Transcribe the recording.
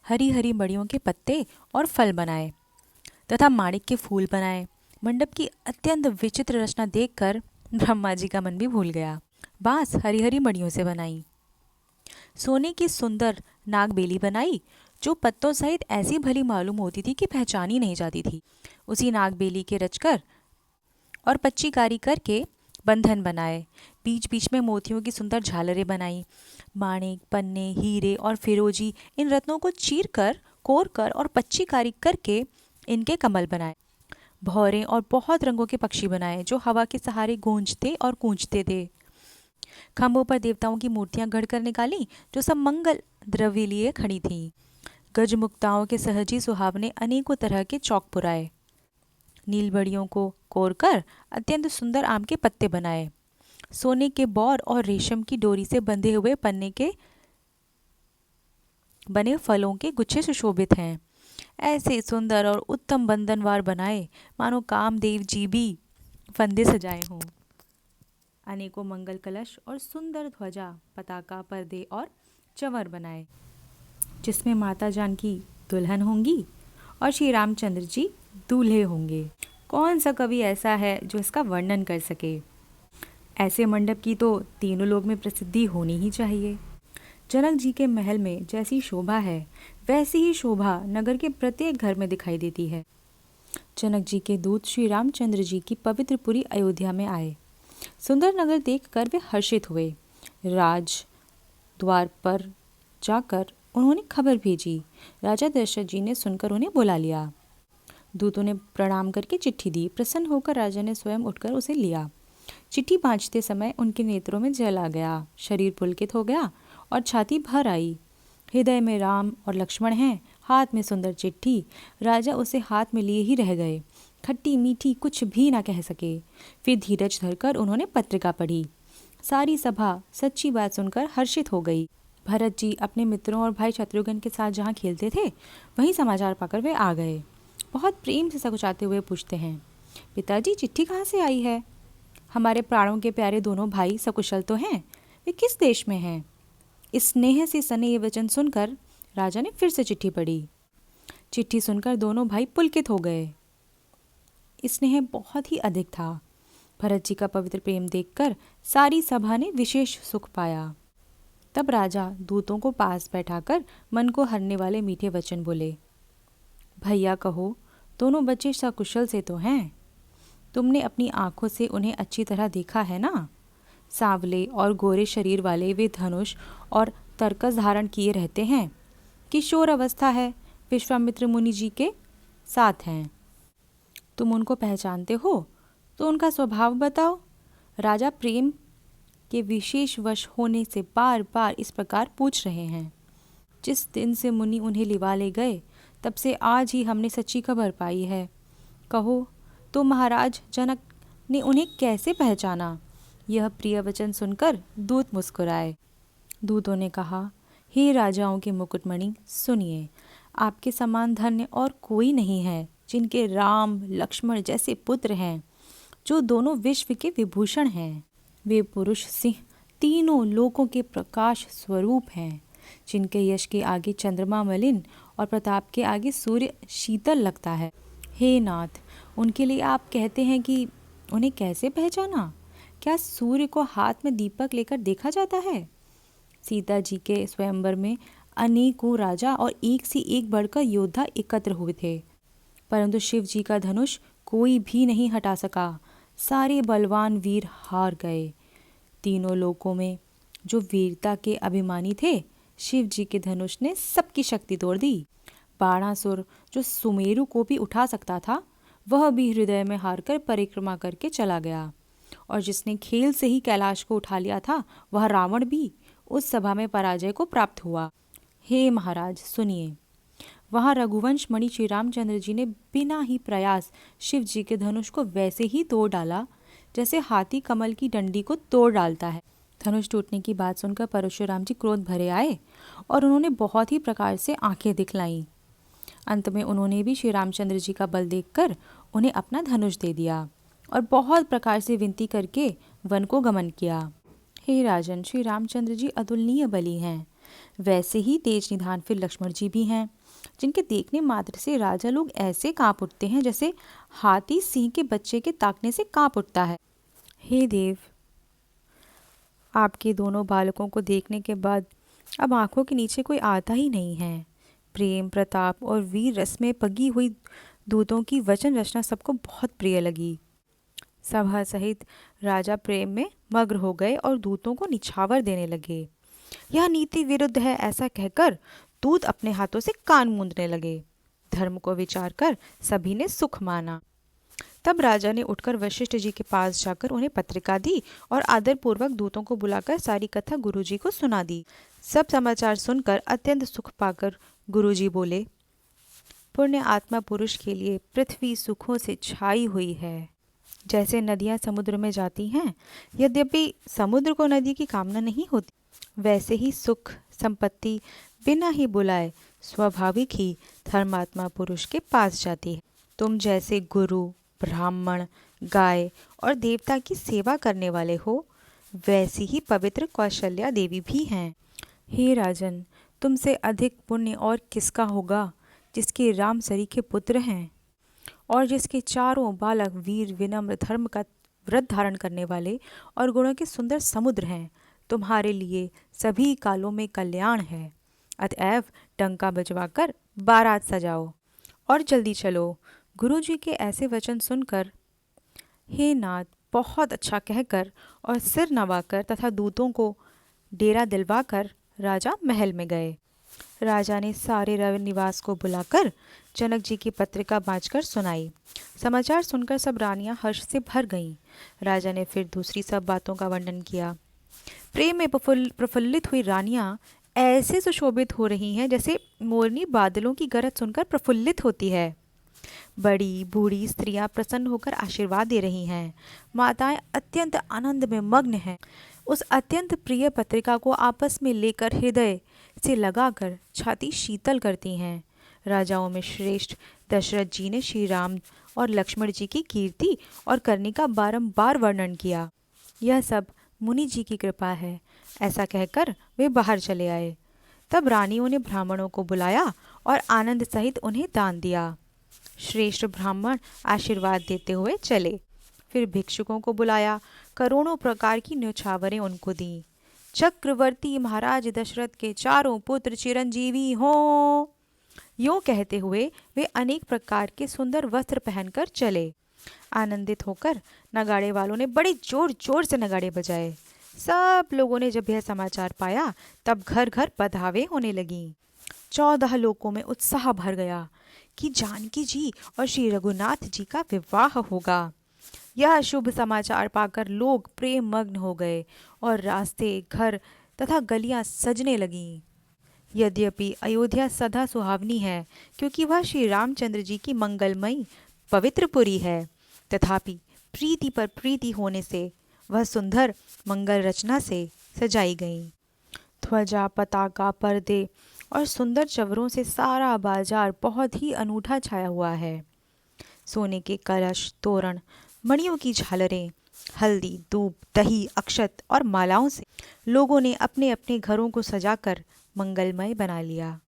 हरी हरी मड़ियों के पत्ते और फल बनाए तथा माणिक के फूल बनाए। मंडप की अत्यंत विचित्र रचना देखकर ब्रह्मा जी का मन भी भूल गया। बांस हरी हरी मड़ियों से बनाई। सोने की सुंदर नागबेली बनाई जो पत्तों सहित ऐसी भली मालूम होती थी कि पहचानी नहीं जाती थी। उसी नागबेली के रचकर और पच्चीकारी करके बंधन बनाए। बीच बीच में मोतियों की सुंदर झालरें बनाई। माणिक, पन्ने, हीरे और फिरोजी इन रत्नों को चीर कर, कोर कर और पच्चीकारी करके इनके कमल बनाए। भौरे और बहुत रंगों के पक्षी बनाए जो हवा के सहारे गूंजते और कूंजते थे। खंभों पर देवताओं की मूर्तियां गढ़कर निकाली जो सब मंगल द्रव्य लिए खड़ी थीं। गजमुक्ताओं के सहजी सुहावने अनेकों तरह के चौक पुराए। नीलबड़ियों को कोरकर अत्यंत सुंदर आम के पत्ते बनाए। सोने के बौर और रेशम की डोरी से बंधे हुए पन्ने के बने फलों के गुच्छे सुशोभित हैं। ऐसे सुंदर और उत्तम बंधनवार बनाए मानो कामदेव जी भी फंदे सजाए हों। अनेकों मंगल कलश और सुंदर ध्वजा, पताका, पर्दे और चंवर बनाए जिसमें माता जानकी दुल्हन होंगी और श्री रामचंद्र जी दूल्हे होंगे। कौन सा कवि ऐसा है जो इसका वर्णन कर सके। ऐसे मंडप की तो तीनों लोक में प्रसिद्धि होनी ही चाहिए। जनक जी के महल में जैसी शोभा है वैसी ही शोभा नगर के प्रत्येक घर में दिखाई देती है। जनक जी के दूत श्री रामचंद्र जी की पवित्र पुरी अयोध्या में आए। सुंदर नगर देखकर वे हर्षित हुए। राज द्वार पर जाकर उन्होंने खबर भेजी। राजा दशरथ जी ने सुनकर उन्हें बुला लिया। दूतों ने प्रणाम करके चिट्ठी दी। प्रसन्न होकर राजा ने स्वयं उठकर उसे लिया। चिट्ठी बांचते समय उनके नेत्रों में जल आ गया, शरीर पुलकित हो गया और छाती भर आई। हृदय में राम और लक्ष्मण हैं, हाथ में सुंदर चिट्ठी। राजा उसे हाथ में लिए ही रह गए। खट्टी मीठी कुछ भी ना कह सके। फिर धीरज धरकर उन्होंने पत्रिका पढ़ी। सारी सभा सच्ची बात सुनकर हर्षित हो गई। भरत जी अपने मित्रों और भाई शत्रुघ्न के साथ जहाँ खेलते थे वहीं समाचार पाकर वे आ गए। बहुत प्रेम से सकुचाते हुए पूछते हैं, पिताजी चिट्ठी कहाँ से आई है? हमारे प्राणों के प्यारे दोनों भाई सकुशल तो हैं, वे किस देश में हैं? इस स्नेह से सने ये वचन सुनकर राजा ने फिर से चिट्ठी पढ़ी। चिट्ठी सुनकर दोनों भाई पुलकित हो गए। स्नेह बहुत ही अधिक था। भरत जी का पवित्र प्रेम देखकर सारी सभा ने विशेष सुख पाया। तब राजा दूतों को पास बैठाकर मन को हरने वाले मीठे वचन बोले। भैया कहो, दोनों बच्चे सकुशल से तो हैं? तुमने अपनी आंखों से उन्हें अच्छी तरह देखा है ना? सांवले और गोरे शरीर वाले वे धनुष और तरकस धारण किए रहते हैं। किशोर अवस्था है, विश्वामित्र मुनि जी के साथ हैं। तुम उनको पहचानते हो तो उनका स्वभाव बताओ। राजा प्रेम के विशेष वश होने से बार बार इस प्रकार पूछ रहे हैं। जिस दिन से मुनि उन्हें लिवा ले गए तब से आज ही हमने सच्ची खबर पाई है। कहो तो महाराज जनक ने उन्हें कैसे पहचाना? यह प्रिय वचन सुनकर दूत मुस्कुराए। दूतों ने कहा, हे राजाओं के मुकुटमणि, सुनिए, आपके समान धन्य और कोई नहीं है जिनके राम लक्ष्मण जैसे पुत्र हैं, जो दोनों विश्व के विभूषण हैं। वे पुरुष सिंह तीनों लोकों के प्रकाश स्वरूप हैं, जिनके यश के आगे चंद्रमा मलिन और प्रताप के आगे सूर्य शीतल लगता है। हे नाथ, उनके लिए आप कहते हैं कि उन्हें कैसे पहचाना? क्या सूर्य को हाथ में दीपक लेकर देखा जाता है? सीता जी के स्वयंवर में अनेकों राजा और एक से एक बढ़कर योद्धा एकत्र हुए थे, परंतु शिव जी का धनुष कोई भी नहीं हटा सका। सारे बलवान वीर हार गए। तीनों लोकों में जो वीरता के अभिमानी थे, शिव जी के धनुष ने सबकी शक्ति तोड़ दी। बाणासुर जो सुमेरु को भी उठा सकता था, वह भी हृदय में हारकर परिक्रमा करके चला गया। और जिसने खेल से ही कैलाश को उठा लिया था, वह रावण भी उस सभा में पराजय को प्राप्त हुआ। हे महाराज सुनिए, वहाँ रघुवंश मणि श्री रामचंद्र जी ने बिना ही प्रयास शिव जी के धनुष को वैसे ही तोड़ डाला जैसे हाथी कमल की डंडी को तोड़ डालता है। धनुष टूटने की बात सुनकर परशुराम जी क्रोध भरे आए और उन्होंने बहुत ही प्रकार से आंखें दिखलाईं। अंत में उन्होंने भी श्री रामचंद्र जी का बल देखकर उन्हें अपना धनुष दे दिया और बहुत प्रकार से विनती करके वन को गमन किया। हे राजन, श्री रामचंद्र जी अतुलनीय बली हैं। वैसे ही तेज निधान फिर लक्ष्मण जी भी हैं, जिनके देखने मात्र से राजा लोग ऐसे कांप उठते हैं जैसे हाथी सिंह के बच्चे के ताकने से कांप उठता है। हे देव, आपके दोनों बालकों को देखने के बाद अब आंखों के नीचे कोई आता ही नहीं है। प्रेम, प्रताप और वीर रस में पगी हुई दूतों की वचन रचना सबको बहुत प्रिय लगी। सभा सहित राजा प्रेम में मग्न हो गए और दूतों को निछावर देने लगे। यह नीति विरुद्ध है ऐसा कहकर दूत अपने हाथों से कान मूंदने लगे। धर्म को विचार कर सभी ने सुख माना। तब राजा ने उठकर वशिष्ठ जी के पास जाकर उन्हें पत्रिका दी और आदरपूर्वक दूतों को बुलाकर सारी कथा गुरुजी को सुना दी। सब समाचार सुनकर अत्यंत सुख पाकर गुरुजी बोले, पुण्य आत्मा पुरुष के लिए पृथ्वी सुखों से छाई हुई है। जैसे नदियां समुद्र में जाती हैं, यद्यपि समुद्र को नदी की कामना नहीं होती, वैसे ही सुख संपत्ति बिना ही बुलाए स्वाभाविक ही धर्मात्मा पुरुष के पास जाती है। तुम जैसे गुरु, ब्राह्मण, गाय और देवता की सेवा करने वाले हो, वैसी ही पवित्र कौशल्या देवी भी हैं। हे राजन, तुमसे अधिक पुण्य और किसका होगा, जिसके राम सरीखे पुत्र हैं और जिसके चारों बालक वीर, विनम्र, धर्म का व्रत धारण करने वाले और गुणों के सुंदर समुद्र हैं। तुम्हारे लिए सभी कालों में कल्याण है। अतएव डंका बजवाकर बारात सजाओ और जल्दी चलो। गुरुजी के ऐसे वचन सुनकर हे नाथ, बहुत अच्छा कहकर और सिर नवाकर तथा दूतों को डेरा दिलवाकर राजा महल में गए। राजा ने सारे रविनिवास को बुलाकर जनक जी की पत्रिका बाँचकर सुनाई। समाचार सुनकर सब रानियां हर्ष से भर गईं। राजा ने फिर दूसरी सब बातों का वर्णन किया। प्रेम में प्रफुल्लित हुई रानियां ऐसे सुशोभित हो रही हैं जैसे मोरनी बादलों की गरज सुनकर प्रफुल्लित होती है। बड़ी बूढ़ी स्त्रियां प्रसन्न होकर आशीर्वाद दे रही हैं। माताएं अत्यंत आनंद में मग्न हैं। उस अत्यंत प्रिय पत्रिका को आपस में लेकर हृदय से लगाकर छाती शीतल करती हैं। राजाओं में श्रेष्ठ दशरथ जी ने श्री राम और लक्ष्मण जी की कीर्ति और करनी का बारंबार वर्णन किया। यह सब मुनि जी की कृपा है, ऐसा कहकर वे बाहर चले आए। तब रानियों ने ब्राह्मणों को बुलाया और आनंद सहित उन्हें दान दिया। श्रेष्ठ ब्राह्मण आशीर्वाद देते हुए चले। फिर भिक्षुकों को बुलाया, करोड़ों प्रकार की न्यौछावरें उनको दी। चक्रवर्ती महाराज दशरथ के चारों पुत्र चिरंजीवी हों, यूं कहते हुए वे अनेक प्रकार के सुंदर वस्त्र पहनकर चले। आनंदित होकर नगाड़े वालों ने बड़े जोर जोर से नगाड़े बजाए। सब लोगों ने जब यह समाचार पाया तब घर घर बधावे होने लगी। 14 लोकों में उत्साह भर गया कि जानकी जी और श्री रघुनाथ जी का विवाह होगा। यह शुभ समाचार पाकर लोग प्रेम मग्न हो गए और रास्ते, घर तथा गलियां सजने लगीं। यद्यपि अयोध्या सदा सुहावनी है, क्योंकि वह श्री रामचंद्र जी की मंगलमयी पवित्र पुरी है, तथापि प्रीति पर प्रीति होने से वह सुंदर मंगल रचना से सजाई गई। ध्वजा, पताका, पर्दे और सुंदर चवरों से सारा बाजार बहुत ही अनूठा छाया हुआ है। सोने के कलश, तोरण, मणियों की झालरें, हल्दी, दूब, दही, अक्षत और मालाओं से लोगों ने अपने अपने घरों को सजाकर मंगलमय बना लिया।